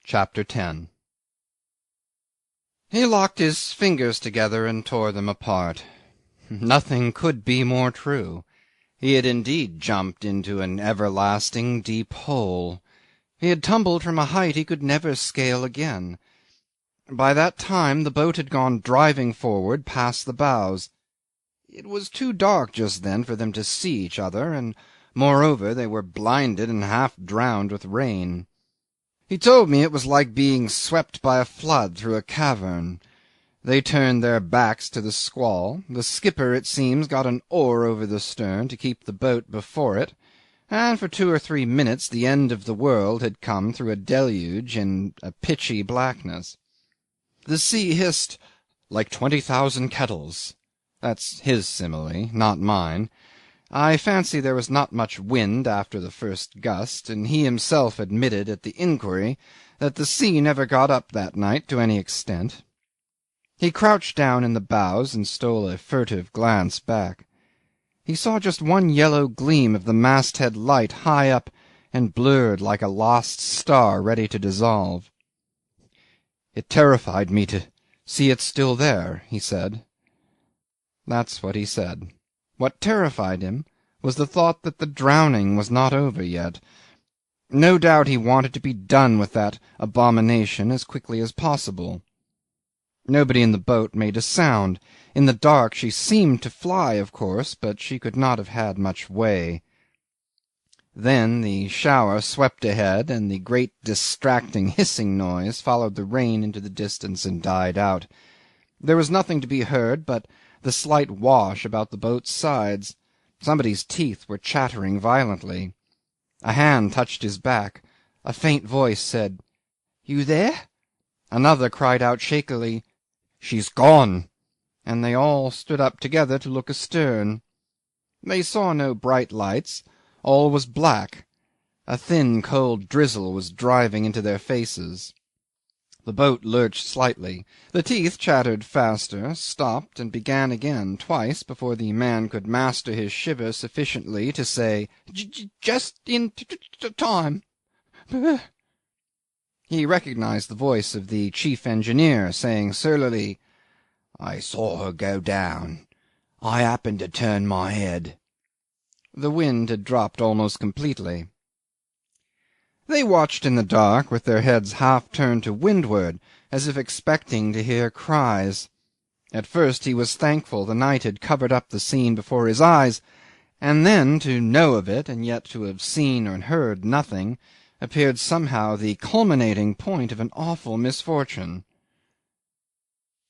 Chapter 10 He locked his fingers together and tore them apart. Nothing could be more true. He had indeed jumped into an everlasting deep hole. He had tumbled from a height he could never scale again. By that time the boat had gone driving forward past the bows. It was too dark just then for them to see each other, and moreover they were blinded and half drowned with rain. He told me it was like being swept by a flood through a cavern. They turned their backs to the squall. The skipper, it seems, got an oar over the stern to keep the boat before it, and for 2 or 3 minutes the end of the world had come through a deluge in a pitchy blackness. The sea hissed like 20,000 kettles. That's his simile, not mine. I fancy there was not much wind after the first gust, and he himself admitted at the inquiry that the sea never got up that night to any extent. He crouched down in the bows and stole a furtive glance back. He saw just one yellow gleam of the masthead light high up and blurred like a lost star ready to dissolve. "It terrified me to see it still there," he said. That's what he said. What terrified him was the thought that the drowning was not over yet. No doubt he wanted to be done with that abomination as quickly as possible. Nobody in the boat made a sound. In the dark she seemed to fly, of course, but she could not have had much way. Then the shower swept ahead, and the great distracting hissing noise followed the rain into the distance and died out. There was nothing to be heard but the slight wash about the boat's sides. Somebody's teeth were chattering violently. A hand touched his back. A faint voice said, "You there?" Another cried out shakily, "She's gone!" and they all stood up together to look astern. They saw no bright lights. All was black. A thin cold drizzle was driving into their faces. The boat lurched slightly. The teeth chattered faster, stopped, and began again twice before the man could master his shiver sufficiently to say, "Just in time." He recognized the voice of the chief engineer, saying surlily, "I saw her go down. I happened to turn my head." The wind had dropped almost completely. They watched in the dark with their heads half turned to windward, as if expecting to hear cries. At first he was thankful the night had covered up the scene before his eyes, and then to know of it and yet to have seen or heard nothing appeared somehow the culminating point of an awful misfortune.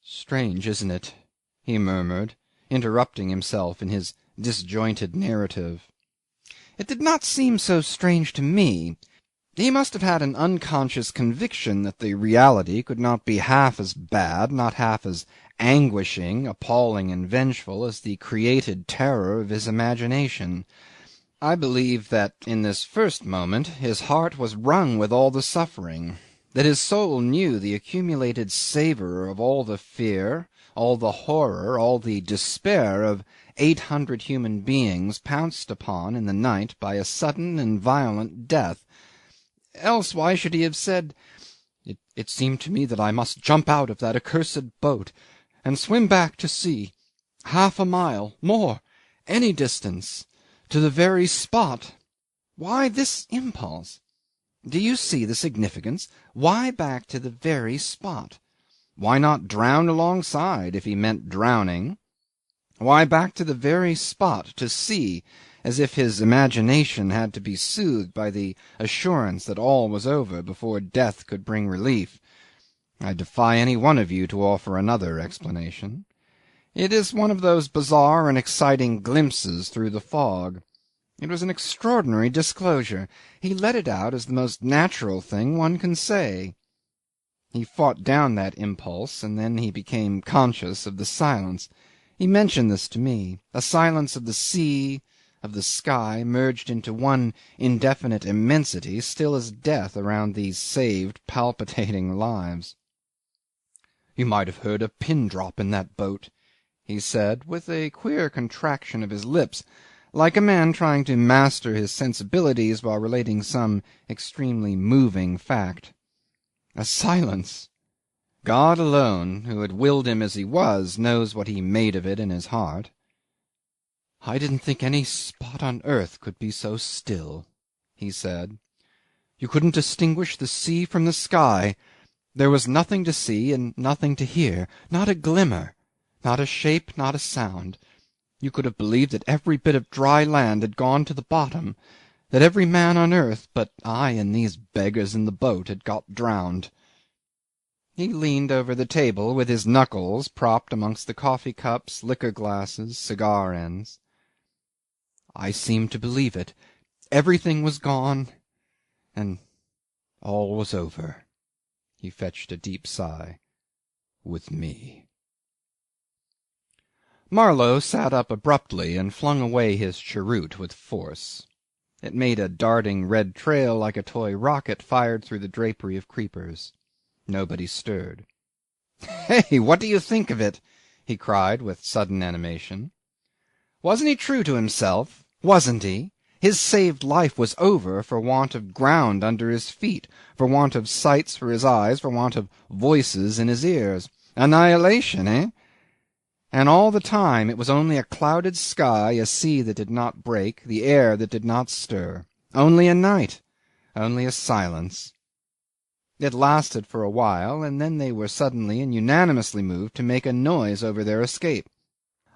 "Strange, isn't it?" he murmured, interrupting himself in his disjointed narrative. It did not seem so strange to me. He must have had an unconscious conviction that the reality could not be half as bad, not half as anguishing, appalling, and vengeful as the created terror of his imagination. I believe that in this first moment his heart was wrung with all the suffering, that his soul knew the accumulated savour of all the fear, all the horror, all the despair of 800 human beings pounced upon in the night by a sudden and violent death. Else why should he have said, "It seemed to me that I must jump out of that accursed boat and swim back to sea, 1/2 a mile, more, any distance, to the very spot"? Why this impulse? Do you see the significance? Why back to the very spot? Why not drown alongside, if he meant drowning? Why back to the very spot, to sea, as if his imagination had to be soothed by the assurance that all was over before death could bring relief? I defy any one of you to offer another explanation. It is one of those bizarre and exciting glimpses through the fog. It was an extraordinary disclosure. He let it out as the most natural thing one can say. He fought down that impulse, and then he became conscious of the silence. He mentioned this to me, a silence of the sea, of the sky, merged into one indefinite immensity, still as death around these saved, palpitating lives. "You might have heard a pin drop in that boat," he said, with a queer contraction of his lips, like a man trying to master his sensibilities while relating some extremely moving fact. A silence! God alone, who had willed him as he was, knows what he made of it in his heart. "I didn't think any spot on earth could be so still," he said. "You couldn't distinguish the sea from the sky. There was nothing to see and nothing to hear, not a glimmer, not a shape, not a sound. You could have believed that every bit of dry land had gone to the bottom, that every man on earth but I and these beggars in the boat had got drowned." He leaned over the table with his knuckles propped amongst the coffee cups, liquor glasses, cigar ends. "I seemed to believe it. Everything was gone, and all was over." He fetched a deep sigh. "With me." Marlow sat up abruptly and flung away his cheroot with force. It made a darting red trail like a toy rocket fired through the drapery of creepers. Nobody stirred. "Hey, what do you think of it?" he cried with sudden animation. Wasn't he true to himself? Wasn't he? His saved life was over for want of ground under his feet, for want of sights for his eyes, for want of voices in his ears. Annihilation, eh? And all the time it was only a clouded sky, a sea that did not break, the air that did not stir. Only a night, only a silence. It lasted for a while, and then they were suddenly and unanimously moved to make a noise over their escape.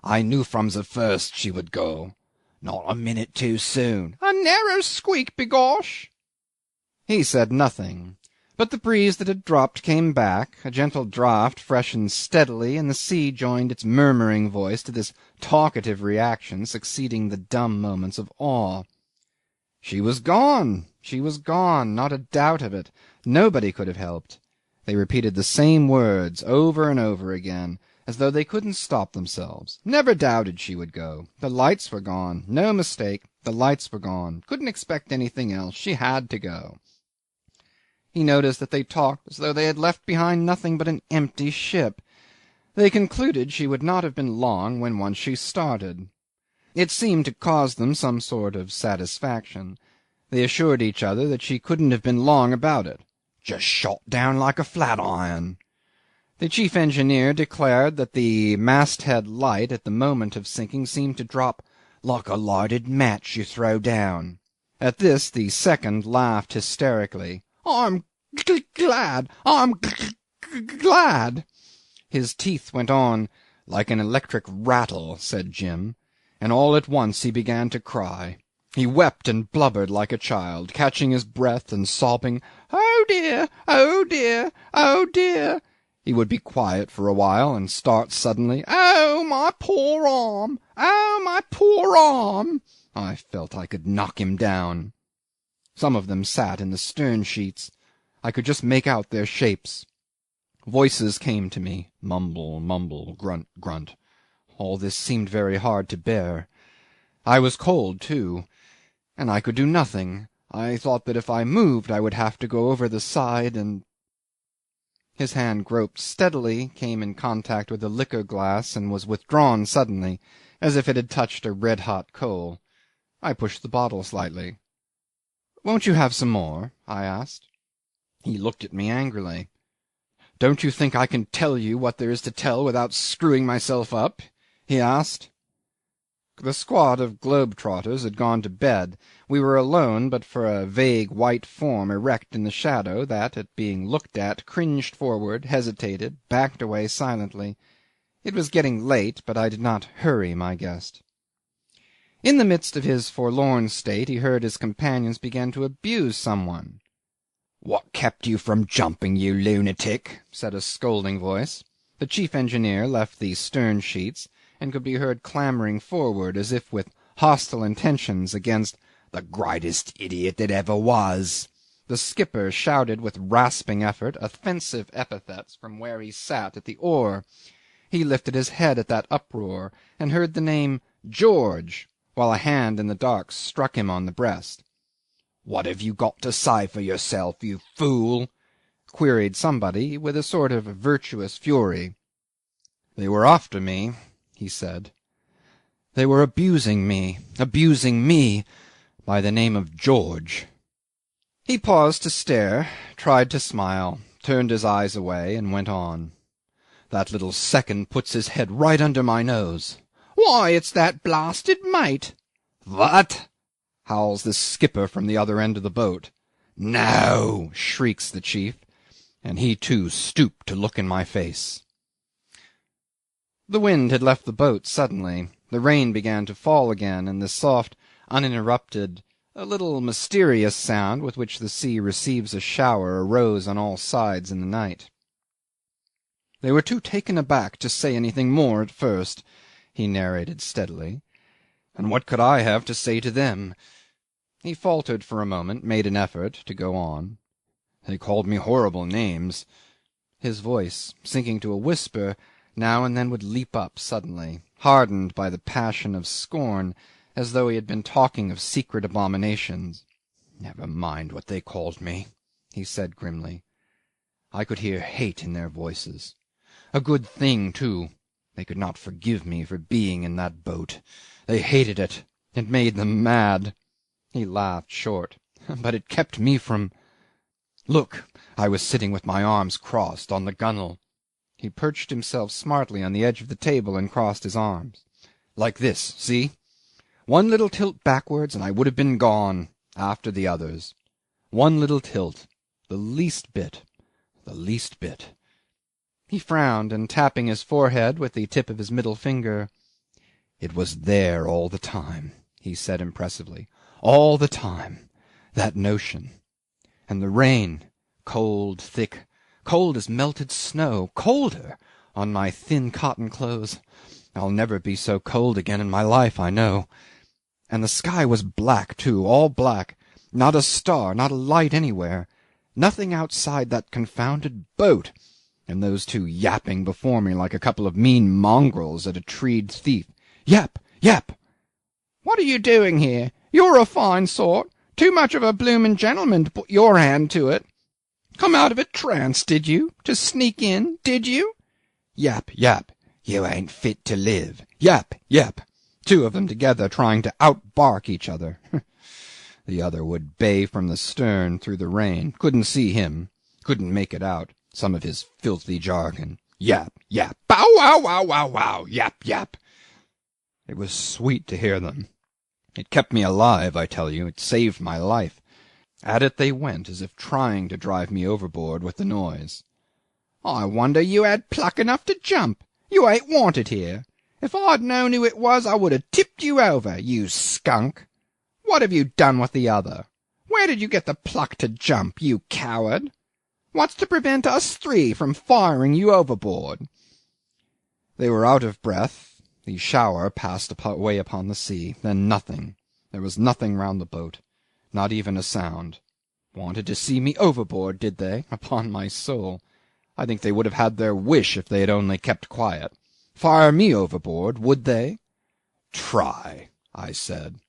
"I knew from the first she would go. Not a minute too soon. A narrow squeak, b'gosh." He said nothing, but the breeze that had dropped came back, a gentle draught freshened steadily, and the sea joined its murmuring voice to this talkative reaction succeeding the dumb moments of awe. She was gone! She was gone! Not a doubt of it. Nobody could have helped. They repeated the same words over and over again, as though they couldn't stop themselves. Never doubted she would go. The lights were gone. No mistake. The lights were gone. Couldn't expect anything else. She had to go. He noticed that they talked as though they had left behind nothing but an empty ship. They concluded she would not have been long when once she started. It seemed to cause them some sort of satisfaction. They assured each other that she couldn't have been long about it. "Just shot down like a flat iron." The chief engineer declared that the masthead light at the moment of sinking seemed to drop "like a lighted match you throw down." At this the second laughed hysterically. "I'm glad! I'm glad!" His teeth went on "like an electric rattle," said Jim, and all at once he began to cry. He wept and blubbered like a child, catching his breath and sobbing, "Oh dear! Oh dear! Oh dear!" He would be quiet for a while and start suddenly, "Oh, my poor arm! Oh, my poor arm!" I felt I could knock him down. Some of them sat in the stern sheets. I could just make out their shapes. Voices came to me, mumble, mumble, grunt, grunt. All this seemed very hard to bear. I was cold too, and I could do nothing. I thought that if I moved I would have to go over the side and... His hand groped steadily, came in contact with a liquor glass, and was withdrawn suddenly, as if it had touched a red-hot coal. I pushed the bottle slightly. "Won't you have some more?" I asked. He looked at me angrily. "Don't you think I can tell you what there is to tell without screwing myself up?" he asked. The squad of globe-trotters had gone to bed. We were alone but for a vague white form erect in the shadow that, at being looked at, cringed forward, hesitated, backed away silently. It was getting late, but I did not hurry my guest. In the midst of his forlorn state he heard his companions begin to abuse some one. "What kept you from jumping, you lunatic?" said a scolding voice. The chief engineer left the stern sheets, and could be heard clamouring forward as if with hostile intentions against "the greatest idiot that ever was." The skipper shouted with rasping effort offensive epithets from where he sat at the oar. He lifted his head at that uproar, and heard the name George, while a hand in the dark struck him on the breast. "What have you got to say for yourself, you fool?" queried somebody with a sort of virtuous fury. "They were after me," he said. "They were abusing me by the name of George." He paused to stare, tried to smile, turned his eyes away, and went on. That little second puts his head right under my nose. "Why, it's that blasted mate!" "What?" howls the skipper from the other end of the boat. "No!" shrieks the chief, and he too stooped to look in my face. The wind had left the boat suddenly. The rain began to fall again, and the soft, uninterrupted, a little mysterious sound with which the sea receives a shower arose on all sides in the night. They were too taken aback to say anything more at first, he narrated steadily. And what could I have to say to them? He faltered for a moment, made an effort to go on. They called me horrible names. His voice, sinking to a whisper, now and then would leap up suddenly, hardened by the passion of scorn, as though he had been talking of secret abominations. "Never mind what they called me," he said grimly. I could hear hate in their voices. A good thing, too. They could not forgive me for being in that boat. They hated it. It made them mad. He laughed short. But it kept me from... Look, I was sitting with my arms crossed on the gunwale. He perched himself smartly on the edge of the table and crossed his arms. Like this, see? One little tilt backwards and I would have been gone, after the others. One little tilt. The least bit. The least bit. He frowned, and tapping his forehead with the tip of his middle finger, "It was there all the time," he said impressively. "All the time. That notion. And the rain, cold, thick, cold as melted snow, colder, on my thin cotton clothes. I'll never be so cold again in my life, I know. And the sky was black, too, all black. Not a star, not a light anywhere. Nothing outside that confounded boat, and those two yapping before me like a couple of mean mongrels at a treed thief. Yap! Yap! What are you doing here? You're a fine sort. Too much of a bloomin' gentleman to put your hand to it. Come out of a trance, did you? To sneak in, did you? Yap, yap. You ain't fit to live. Yap, yap. Two of them together trying to outbark each other. The other would bay from the stern through the rain. Couldn't see him. Couldn't make it out. Some of his filthy jargon. Yap, yap. Bow, wow, wow, wow, wow. Yap, yap. It was sweet to hear them. It kept me alive, I tell you. It saved my life. At it they went, as if trying to drive me overboard with the noise. I wonder you had pluck enough to jump. You ain't wanted here. If I'd known who it was, I would have tipped you over, you skunk. What have you done with the other? Where did you get the pluck to jump, you coward? What's to prevent us three from firing you overboard? They were out of breath. The shower passed away upon the sea. Then nothing. There was nothing round the boat. Not even a sound. Wanted to see me overboard, did they? Upon my soul. I think they would have had their wish if they had only kept quiet. Fire me overboard, would they? Try, I said.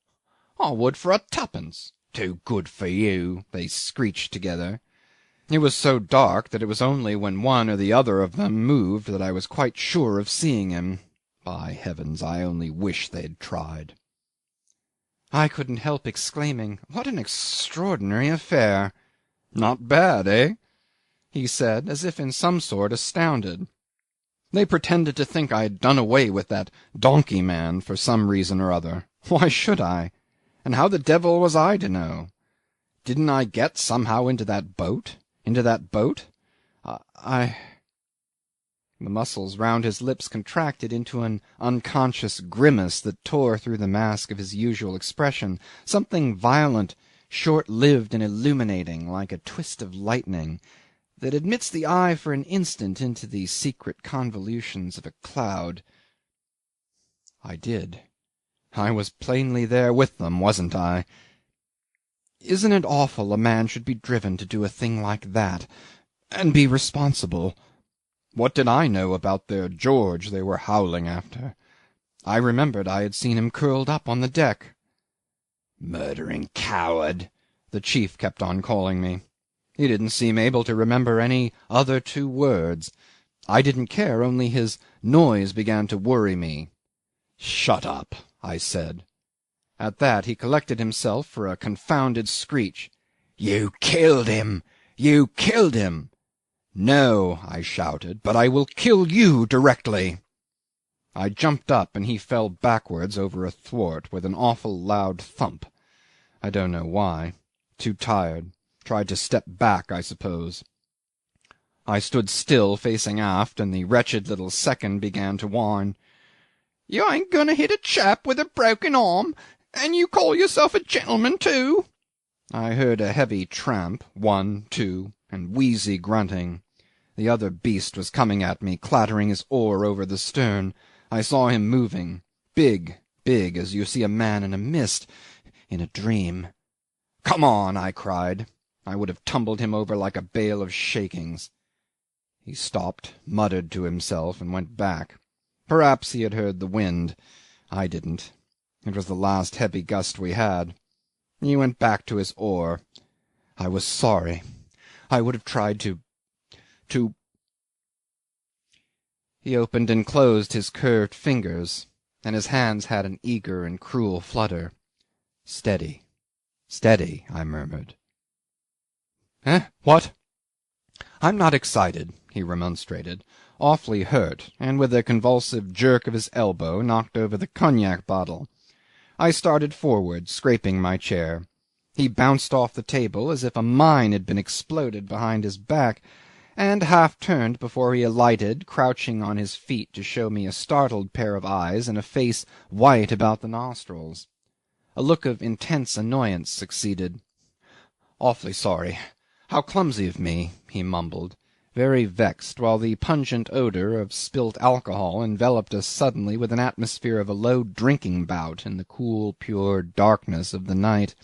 I would for a tuppence. Too good for you, they screeched together. It was so dark that it was only when one or the other of them moved that I was quite sure of seeing him. By heavens, I only wish they'd tried. I couldn't help exclaiming, "What an extraordinary affair!" "Not bad, eh?" he said, as if in some sort astounded. They pretended to think I had done away with that donkey man for some reason or other. Why should I? And how the devil was I to know? Didn't I get somehow into that boat? Into that boat? The muscles round his lips contracted into an unconscious grimace that tore through the mask of his usual expression, something violent, short-lived and illuminating, like a twist of lightning, that admits the eye for an instant into the secret convolutions of a cloud. I did. I was plainly there with them, wasn't I? Isn't it awful a man should be driven to do a thing like that, and be responsible? What did I know about their George they were howling after? I remembered I had seen him curled up on the deck. Murdering coward, the chief kept on calling me. He didn't seem able to remember any other two words. I didn't care, only his noise began to worry me. Shut up, I said. At that he collected himself for a confounded screech. You killed him! You killed him! "No," I shouted, "but I will kill you directly." I jumped up, and he fell backwards over a thwart with an awful loud thump. I don't know why. Too tired. Tried to step back, I suppose. I stood still, facing aft, and the wretched little second began to whine. "You ain't going to hit a chap with a broken arm, and you call yourself a gentleman too?" I heard a heavy tramp, 1, 2, and wheezy grunting. The other beast was coming at me, clattering his oar over the stern. I saw him moving, big, big, as you see a man in a mist, in a dream. "Come on!" I cried. I would have tumbled him over like a bale of shakings. He stopped, muttered to himself, and went back. Perhaps he had heard the wind. I didn't. It was the last heavy gust we had. He went back to his oar. I was sorry. I would have tried to. He opened and closed his curved fingers, and his hands had an eager and cruel flutter. "Steady, steady," I murmured. "Eh? What?" "I'm not excited," he remonstrated, awfully hurt, and with a convulsive jerk of his elbow knocked over the cognac bottle. I started forward, scraping my chair. He bounced off the table as if a mine had been exploded behind his back, and half turned before he alighted, crouching on his feet to show me a startled pair of eyes and a face white about the nostrils. A look of intense annoyance succeeded. "Awfully sorry. How clumsy of me," he mumbled, very vexed, while the pungent odour of spilt alcohol enveloped us suddenly with an atmosphere of a low drinking bout in the cool pure darkness of the night.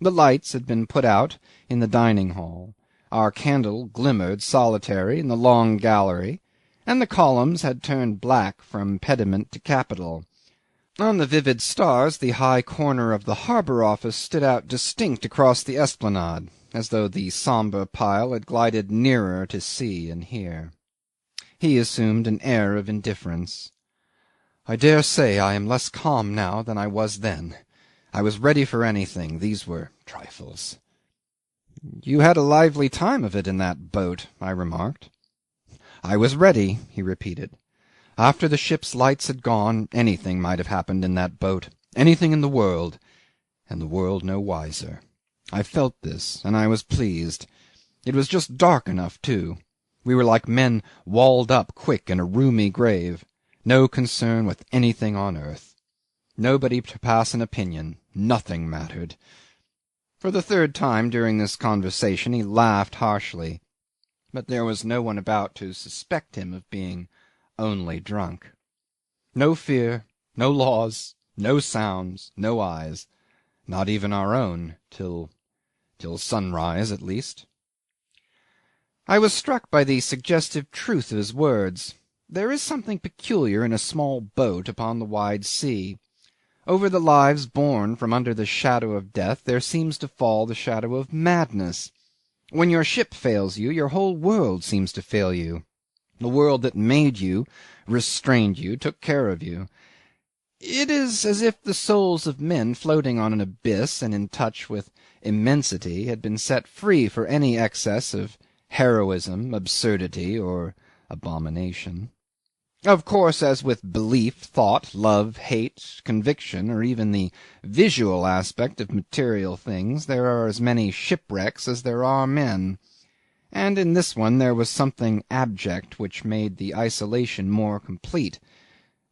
The lights had been put out in the dining hall. Our candle glimmered solitary in the long gallery, and the columns had turned black from pediment to capital. On the vivid stars the high corner of the harbour office stood out distinct across the esplanade, as though the sombre pile had glided nearer to see and hear. He assumed an air of indifference. "I dare say I am less calm now than I was then. I was ready for anything. These were trifles." "You had a lively time of it in that boat," I remarked. "I was ready," he repeated. "After the ship's lights had gone, anything might have happened in that boat, anything in the world, and the world no wiser. I felt this, and I was pleased. It was just dark enough, too. We were like men walled up quick in a roomy grave. No concern with anything on earth. Nobody to pass an opinion. Nothing mattered." For the third time during this conversation he laughed harshly, but there was no one about to suspect him of being only drunk. No fear, no laws, no sounds, no eyes, not even our own, till sunrise at least. I was struck by the suggestive truth of his words. There is something peculiar in a small boat upon the wide sea. Over the lives born from under the shadow of death there seems to fall the shadow of madness. When your ship fails you, your whole world seems to fail you. The world that made you, restrained you, took care of you. It is as if the souls of men floating on an abyss and in touch with immensity had been set free for any excess of heroism, absurdity, or abomination. Of course, as with belief, thought, love, hate, conviction, or even the visual aspect of material things, there are as many shipwrecks as there are men. And in this one there was something abject which made the isolation more complete.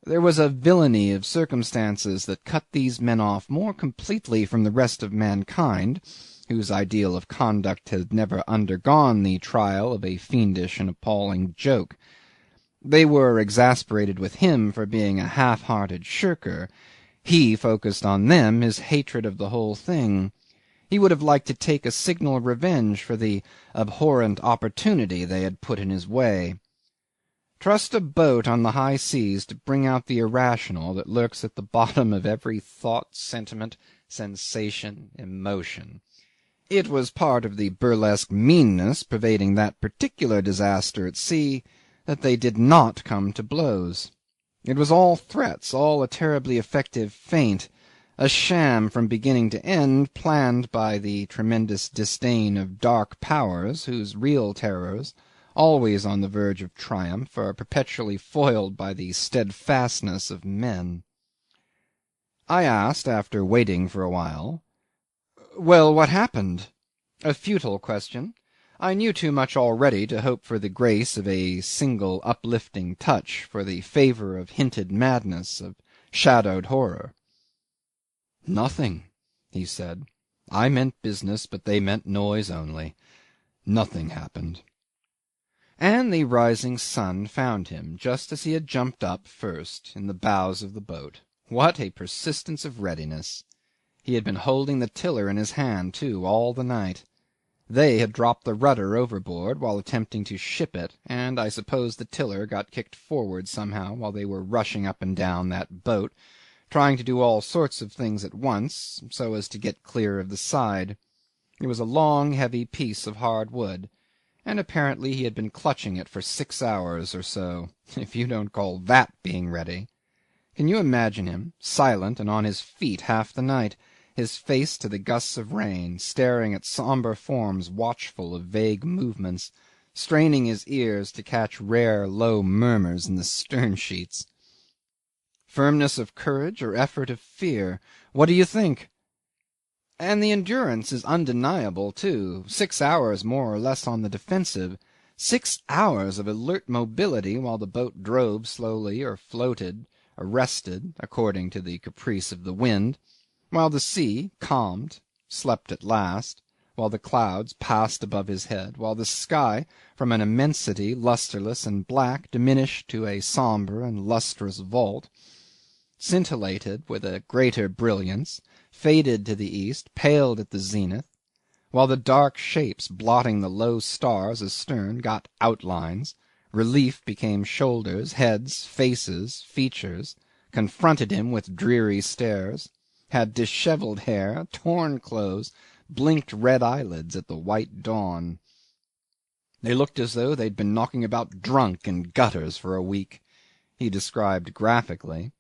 There was a villainy of circumstances that cut these men off more completely from the rest of mankind, whose ideal of conduct had never undergone the trial of a fiendish and appalling joke. They were exasperated with him for being a half-hearted shirker. He focused on them his hatred of the whole thing. He would have liked to take a signal revenge for the abhorrent opportunity they had put in his way. Trust a boat on the high seas to bring out the irrational that lurks at the bottom of every thought, sentiment, sensation, emotion. It was part of the burlesque meanness pervading that particular disaster at sea that they did not come to blows. It was all threats, all a terribly effective feint, a sham from beginning to end, planned by the tremendous disdain of dark powers whose real terrors always on the verge of triumph, are perpetually foiled by the steadfastness of men. I asked, after waiting for a while, "Well, what happened?" A futile question. I knew too much already to hope for the grace of a single uplifting touch, for the favour of hinted madness, of shadowed horror. "Nothing," he said. "I meant business, but they meant noise only. Nothing happened." And the rising sun found him just as he had jumped up first, in the bows of the boat. What a persistence of readiness! He had been holding the tiller in his hand, too, all the night. They had dropped the rudder overboard while attempting to ship it, and I suppose the tiller got kicked forward somehow while they were rushing up and down that boat, trying to do all sorts of things at once, so as to get clear of the side. It was a long, heavy piece of hard wood, and apparently he had been clutching it for 6 hours or so, if you don't call that being ready. Can you imagine him, silent and on his feet half the night, his face to the gusts of rain, staring at sombre forms watchful of vague movements, straining his ears to catch rare low murmurs in the stern-sheets? Firmness of courage or effort of fear? What do you think? And the endurance is undeniable, too. 6 hours more or less on the defensive. 6 hours of alert mobility while the boat drove slowly or floated, arrested, according to the caprice of the wind, while the sea, calmed, slept at last, while the clouds passed above his head, while the sky, from an immensity lustreless and black, diminished to a sombre and lustrous vault, scintillated with a greater brilliance, faded to the east, paled at the zenith, while the dark shapes blotting the low stars astern got outlines, relief became shoulders, heads, faces, features, confronted him with dreary stares, had dishevelled hair, torn clothes, blinked red eyelids at the white dawn. They looked as though they'd been knocking about drunk in gutters for a week, he described graphically,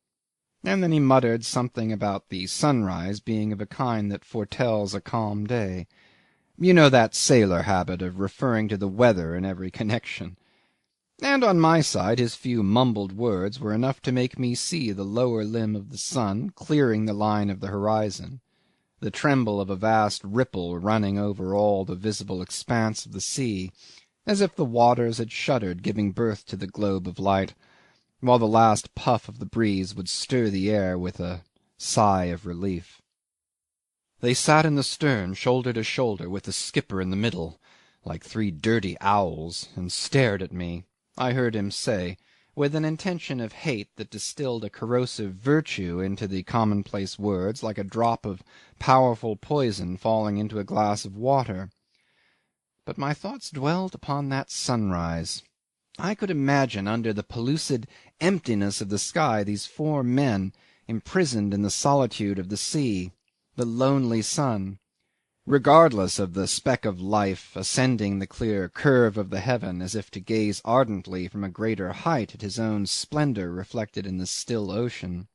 and then he muttered something about the sunrise being of a kind that foretells a calm day. You know that sailor habit of referring to the weather in every connection. And on my side his few mumbled words were enough to make me see the lower limb of the sun clearing the line of the horizon, the tremble of a vast ripple running over all the visible expanse of the sea, as if the waters had shuddered, giving birth to the globe of light, while the last puff of the breeze would stir the air with a sigh of relief. They sat in the stern, shoulder to shoulder, with the skipper in the middle, like 3 dirty owls, and stared at me. I heard him say, with an intention of hate that distilled a corrosive virtue into the commonplace words like a drop of powerful poison falling into a glass of water. But my thoughts dwelt upon that sunrise. I could imagine under the pellucid emptiness of the sky these 4 men imprisoned in the solitude of the sea, the lonely sun, regardless of the speck of life, ascending the clear curve of the heaven as if to gaze ardently from a greater height at his own splendour reflected in the still ocean.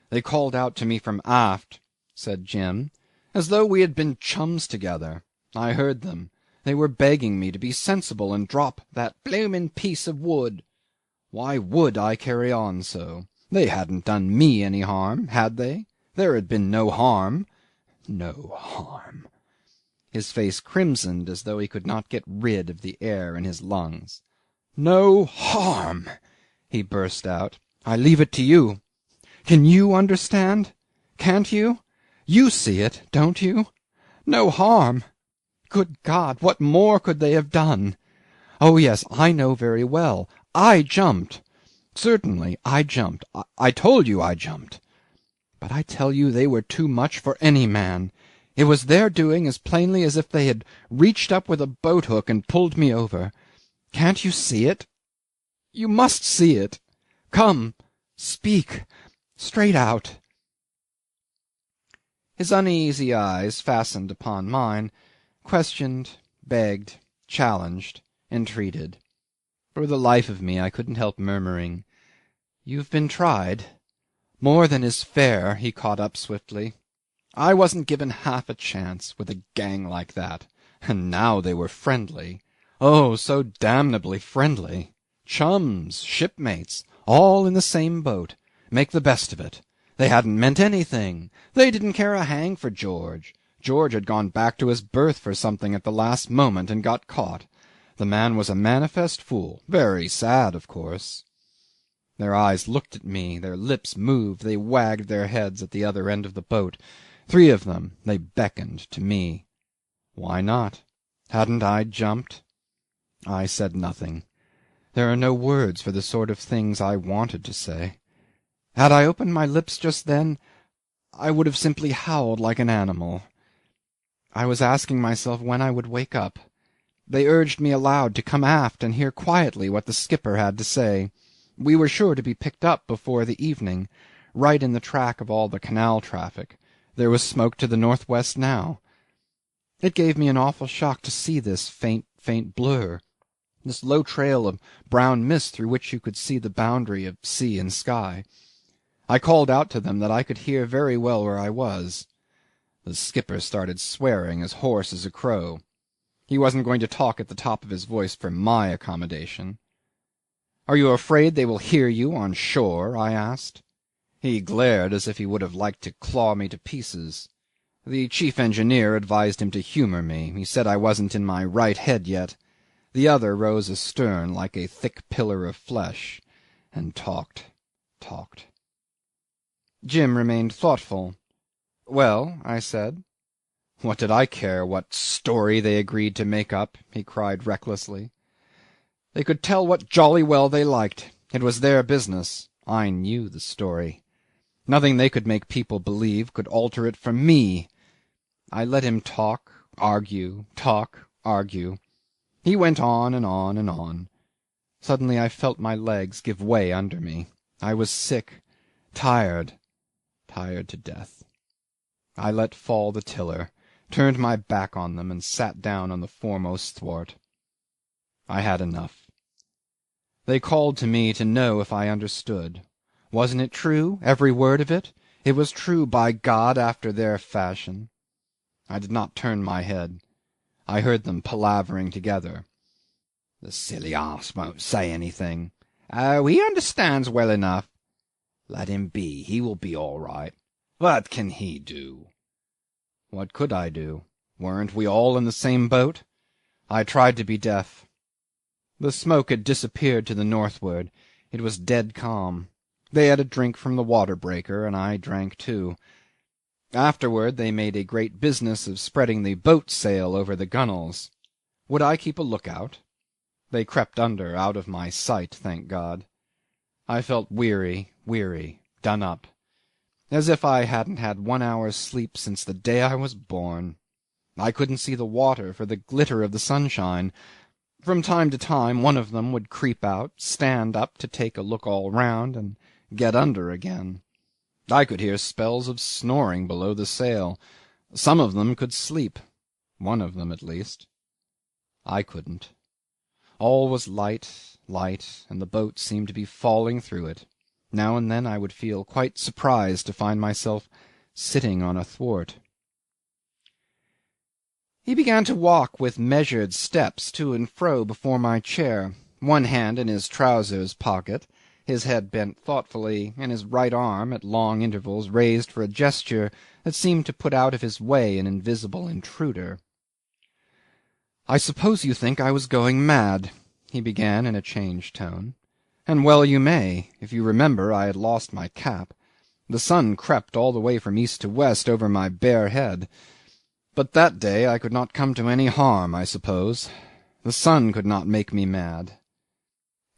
"They called out to me from aft," said Jim, "as though we had been chums together. I heard them. They were begging me to be sensible and drop that bloomin' piece of wood. Why would I carry on so? They hadn't done me any harm, had they? There had been no harm. No harm." His face crimsoned as though he could not get rid of the air in his lungs. "No harm!" he burst out. "I leave it to you. Can you understand? Can't you? You see it, don't you? No harm! Good God, what more could they have done? Oh yes, I know very well. I jumped. Certainly, I jumped. I told you I jumped. But I tell you they were too much for any man. It was their doing as plainly as if they had reached up with a boat-hook and pulled me over. Can't you see it? You must see it. Come, speak, straight out." His uneasy eyes fastened upon mine, questioned, begged, challenged, entreated. For the life of me I couldn't help murmuring, "You've been tried." "More than is fair," he caught up swiftly. "I wasn't given half a chance with a gang like that. And now they were friendly. Oh, so damnably friendly. Chums, shipmates, all in the same boat. Make the best of it. They hadn't meant anything. They didn't care a hang for George. George had gone back to his berth for something at the last moment and got caught. The man was a manifest fool. Very sad, of course. Their eyes looked at me, their lips moved, they wagged their heads at the other end of the boat. 3 of them, they beckoned to me. Why not? Hadn't I jumped? I said nothing. There are no words for the sort of things I wanted to say. Had I opened my lips just then, I would have simply howled like an animal. I was asking myself when I would wake up. They urged me aloud to come aft and hear quietly what the skipper had to say. We were sure to be picked up before the evening, right in the track of all the canal traffic. There was smoke to the northwest now. It gave me an awful shock to see this faint blur, this low trail of brown mist through which you could see the boundary of sea and sky. I called out to them that I could hear very well where I was. The skipper started swearing as hoarse as a crow. He wasn't going to talk at the top of his voice for my accommodation. Are you afraid they will hear you on shore? I asked. He glared as if he would have liked to claw me to pieces. The chief engineer advised him to humour me. He said I wasn't in my right head yet. The other rose astern like a thick pillar of flesh, and talked. Jim remained thoughtful. Well, I said. What did I care what story they agreed to make up? He cried recklessly. They could tell what jolly well they liked. It was their business. I knew the story. Nothing they could make people believe could alter it for me. I let him talk, argue. He went on and on and on. Suddenly I felt my legs give way under me. I was sick, tired to death. I let fall the tiller, turned my back on them, and sat down on the foremost thwart. I had enough. They called to me to know if I understood. Wasn't it true, every word of it? It was true, by God, after their fashion. I did not turn my head. I heard them palavering together. The silly ass won't say anything. Oh, he understands well enough. Let him be. He will be all right. What can he do? What could I do? Weren't we all in the same boat? I tried to be deaf. The smoke had disappeared to the northward. It was dead calm. They had a drink from the water-breaker, and I drank too. Afterward they made a great business of spreading the boat sail over the gunwales. Would I keep a lookout? They crept under, out of my sight, thank God. I felt weary, done up, as if I hadn't had 1 hour's sleep since the day I was born. I couldn't see the water for the glitter of the sunshine. From time to time one of them would creep out, stand up to take a look all round, and get under again. I could hear spells of snoring below the sail. Some of them could sleep. One of them, at least. I couldn't. All was light, and the boat seemed to be falling through it. Now and then I would feel quite surprised to find myself sitting on a thwart. He began to walk with measured steps to and fro before my chair, one hand in his trousers pocket, his head bent thoughtfully, and his right arm at long intervals raised for a gesture that seemed to put out of his way an invisible intruder. "I suppose you think I was going mad," he began in a changed tone. "And well you may, if you remember I had lost my cap. The sun crept all the way from east to west over my bare head. But that day I could not come to any harm, I suppose. The sun could not make me mad."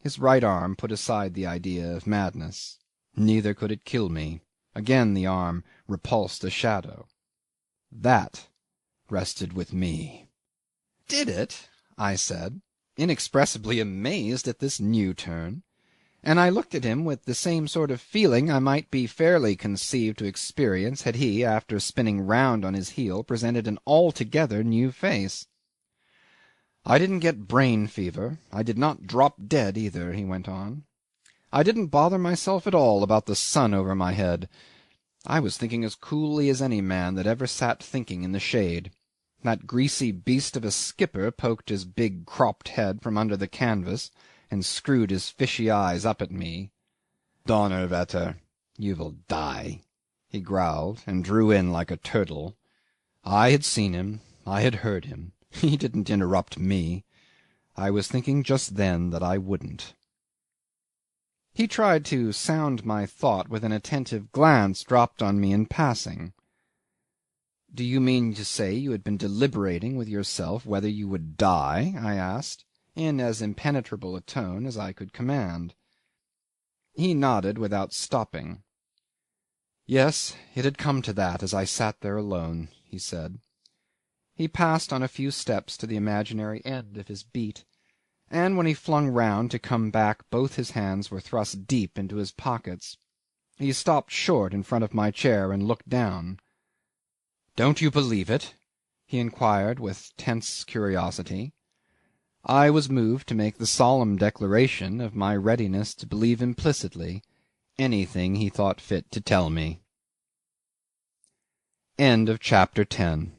His right arm put aside the idea of madness. Neither could it kill me. Again the arm repulsed a shadow. That rested with me. "Did it?" I said, inexpressibly amazed at this new turn. And I looked at him with the same sort of feeling I might be fairly conceived to experience had he, after spinning round on his heel, presented an altogether new face. "I didn't get brain fever. I did not drop dead either," he went on. "I didn't bother myself at all about the sun over my head. I was thinking as coolly as any man that ever sat thinking in the shade. That greasy beast of a skipper poked his big cropped head from under the canvas and screwed his fishy eyes up at me. "Donnerwetter! You will die," he growled, and drew in like a turtle. I had seen him. I had heard him. He didn't interrupt me. I was thinking just then that I wouldn't. He tried to sound my thought with an attentive glance dropped on me in passing. "Do you mean to say you had been deliberating with yourself whether you would die?" I asked, in as impenetrable a tone as I could command. He nodded without stopping. "Yes, it had come to that as I sat there alone," he said. He passed on a few steps to the imaginary end of his beat, and when he flung round to come back both his hands were thrust deep into his pockets. He stopped short in front of my chair and looked down. "Don't you believe it?" he inquired with tense curiosity. I was moved to make the solemn declaration of my readiness to believe implicitly anything he thought fit to tell me. Chapter 10